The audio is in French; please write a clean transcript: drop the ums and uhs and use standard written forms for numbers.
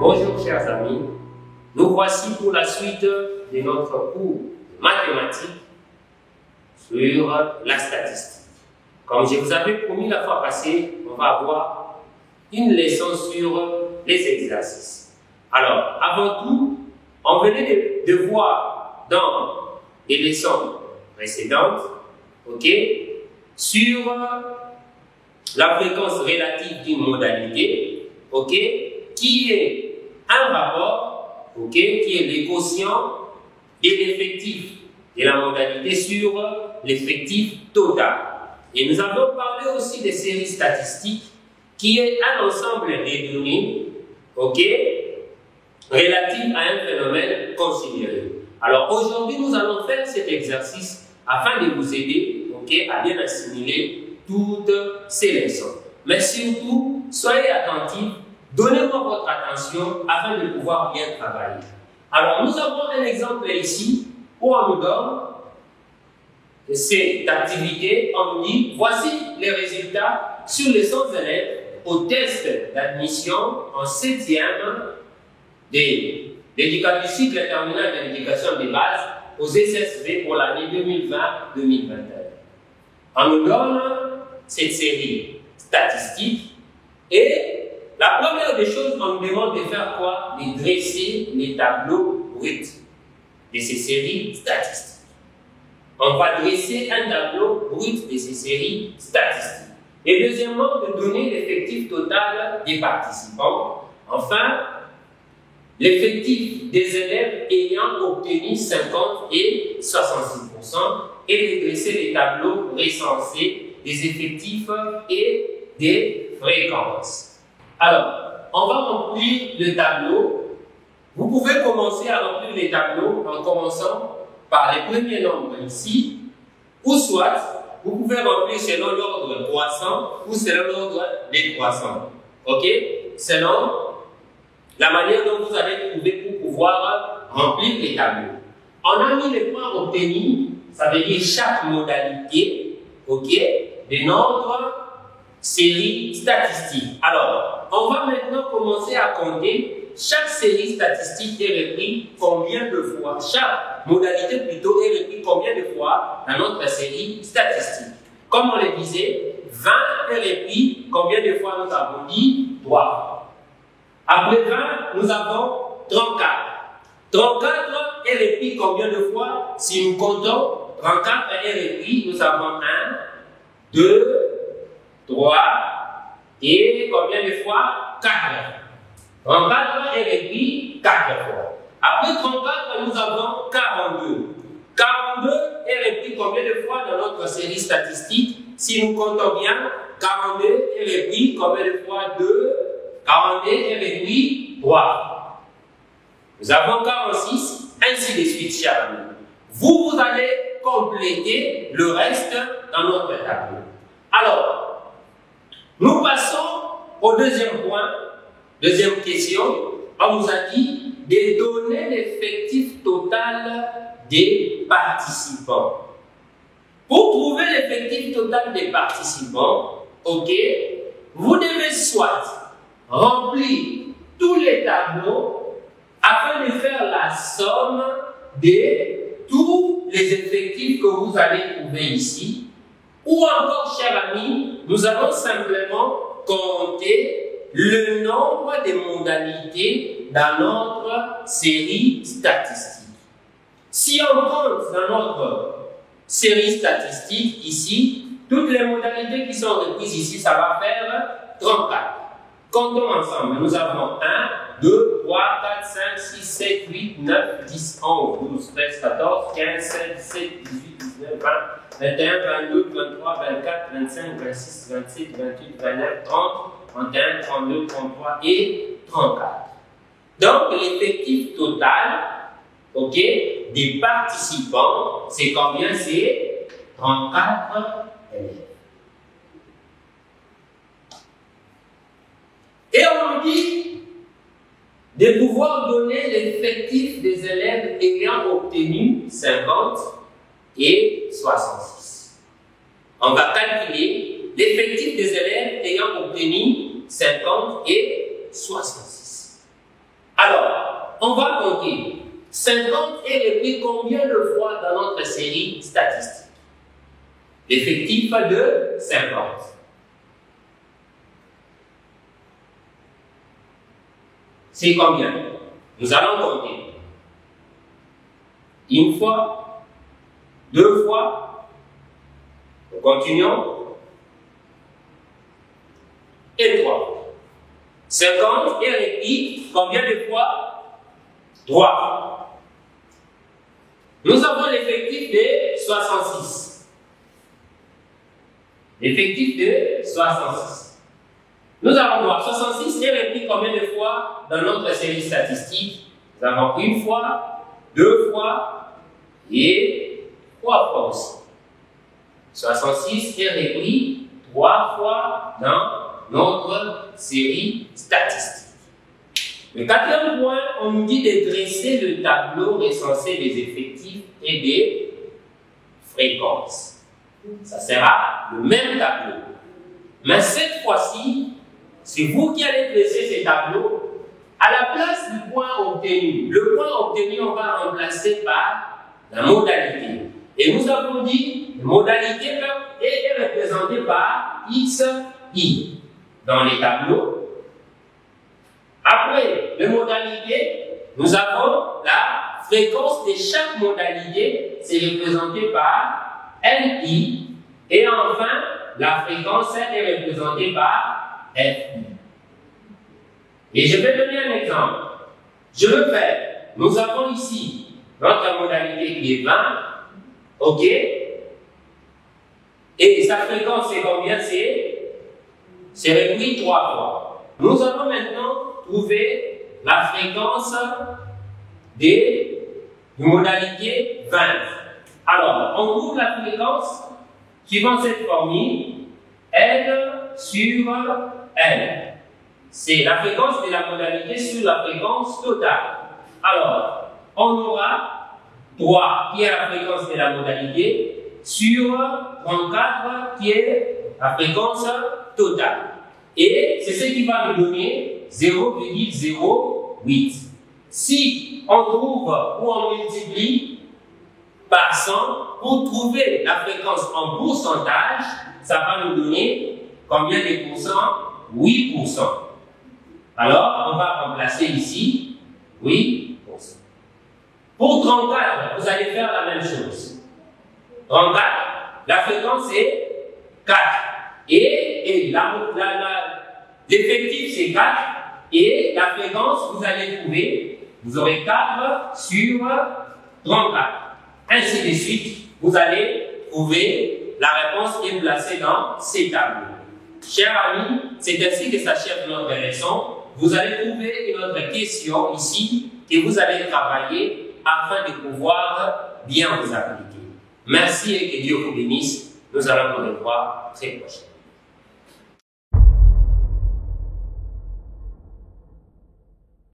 Bonjour chers amis, nous voici pour la suite de notre cours de mathématiques sur la statistique. Comme je vous avais promis la fois passée, on va avoir une leçon sur les exercices. Alors, avant tout, on venait de voir dans les leçons précédentes, sur la fréquence relative d'une modalité, qui est un rapport, qui est le quotient de l'effectif de la modalité sur l'effectif total. Et nous avons parlé aussi des séries statistiques, qui est un ensemble de données, relatives à un phénomène considéré. Alors aujourd'hui, nous allons faire cet exercice afin de vous aider, à bien assimiler toutes ces leçons. Mais surtout, soyez attentifs, donnez-moi votre attention afin de pouvoir bien travailler. Alors, nous avons un exemple ici où on nous donne cette activité. On nous dit, voici les résultats sur les 100 élèves au test d'admission en 7e de l'éducation du cycle terminal de l'éducation des bases aux SSV pour l'année 2020-2021. On nous donne cette série statistique et la première des choses, on nous demande de faire quoi? De dresser les tableaux bruts de ces séries statistiques. On va dresser un tableau brut de ces séries statistiques. Et deuxièmement, de donner l'effectif total des participants. Enfin, l'effectif des élèves ayant obtenu 50 et 66% et de dresser les tableaux recensés des effectifs et des fréquences. Alors, on va remplir le tableau. Vous pouvez commencer à remplir les tableaux en commençant par les premiers nombres ici, ou soit vous pouvez remplir selon l'ordre croissant ou selon l'ordre décroissant. Selon la manière dont vous allez trouver pour pouvoir remplir les tableaux. On a mis les points obtenus, ça veut dire chaque modalité, de notre série statistique. Alors, on va maintenant commencer à compter chaque série statistique est reprise combien de fois, chaque modalité plutôt est reprise combien de fois dans notre série statistique. Comme on le disait, 20 est repris combien de fois nous avons dit 3 fois. Après 20, nous avons 34. 34 est repris combien de fois? Si nous comptons, 34 est repris, nous avons 1, 2, 3 et combien de fois? 4. 34 est repris 4 fois. Après 34, nous avons 42. 42 est repris combien de fois dans notre série statistique? Si nous comptons bien, 42 est repris combien de fois? 2. 42 est repris 3. Nous avons 46, ainsi de suite, chers amis. Vous allez compléter le reste dans notre tableau. Alors, nous passons au deuxième point, deuxième question. On nous a dit de donner l'effectif total des participants. Pour trouver l'effectif total des participants, vous devez soit remplir tous les tableaux afin de faire la somme de tous les effectifs que vous allez trouver ici. Ou encore, chers amis, nous allons simplement compter le nombre de modalités dans notre série statistique. Si on compte dans notre série statistique ici, toutes les modalités qui sont reprises ici, ça va faire 34. Comptons ensemble. Nous avons 1, 2, 3, 4, 5, 6, 7, 8, 9, 10, 11, 12, 13, 14, 15, 16, 17, 18, 19, 20, 21, 22, 23, 24, 25, 26, 27, 28, 29, 30, 31, 32, 33 et 34. Donc, l'effectif total, des participants, c'est combien? C'est 34 élèves. Et on nous dit de pouvoir donner l'effectif des élèves ayant obtenu 50 et 66. On va calculer l'effectif des élèves ayant obtenu 50 et 66. on va compter. 50 est repris combien de fois dans notre série statistique? L'effectif de 50. C'est combien? Nous allons compter. Une fois, deux fois, nous continuons, et trois. 50 est repris combien de fois? 3 fois. Nous avons l'effectif de 66. L'effectif de 66. Nous allons voir 66 est repris combien de fois dans notre série statistique? Nous avons une fois, deux fois et 3 fois aussi. 66 est repris 3 fois dans notre série statistique. Le quatrième point, on nous dit de dresser le tableau recensé des effectifs et des fréquences. Ça sera le même tableau. Mais cette fois-ci, c'est vous qui allez dresser ces tableaux. À la place du point obtenu, le point obtenu, on va remplacer par la modalité. Et nous avons dit, la modalité est représentée par X, Y dans les tableaux. Après les modalités, nous avons la fréquence de chaque modalité, c'est représenté par LI. Et enfin, la fréquence est représentée par FI. Et je vais donner un exemple. Je veux faire, nous avons ici notre modalité qui est 20, ok? Et sa fréquence c'est combien? C'est repris 3 fois. Nous allons maintenant trouver la fréquence des modalités 20. Alors, on trouve la fréquence suivant cette formule, L sur L. C'est la fréquence de la modalité sur la fréquence totale. Alors, on aura 3 qui est la fréquence de la modalité sur 34 qui est la fréquence totale. Et c'est ce qui va nous donner 0,08. Si on trouve ou on multiplie par 100 pour trouver la fréquence en pourcentage, ça va nous donner combien de pourcents? 8%. Alors, on va remplacer ici 8%. Pour 34, vous allez faire la même chose. 34, la fréquence est 4. Et l'effectif c'est 4. Et la fréquence, vous allez trouver, vous aurez 4 sur 34. Ainsi de suite, vous allez trouver la réponse qui est placée dans ces tableaux. Chers amis, c'est ainsi que s'achève notre leçon. Vous allez trouver une autre question ici que vous allez travailler afin de pouvoir bien vous appliquer. Merci et que Dieu vous bénisse. Nous allons nous revoir très prochainement.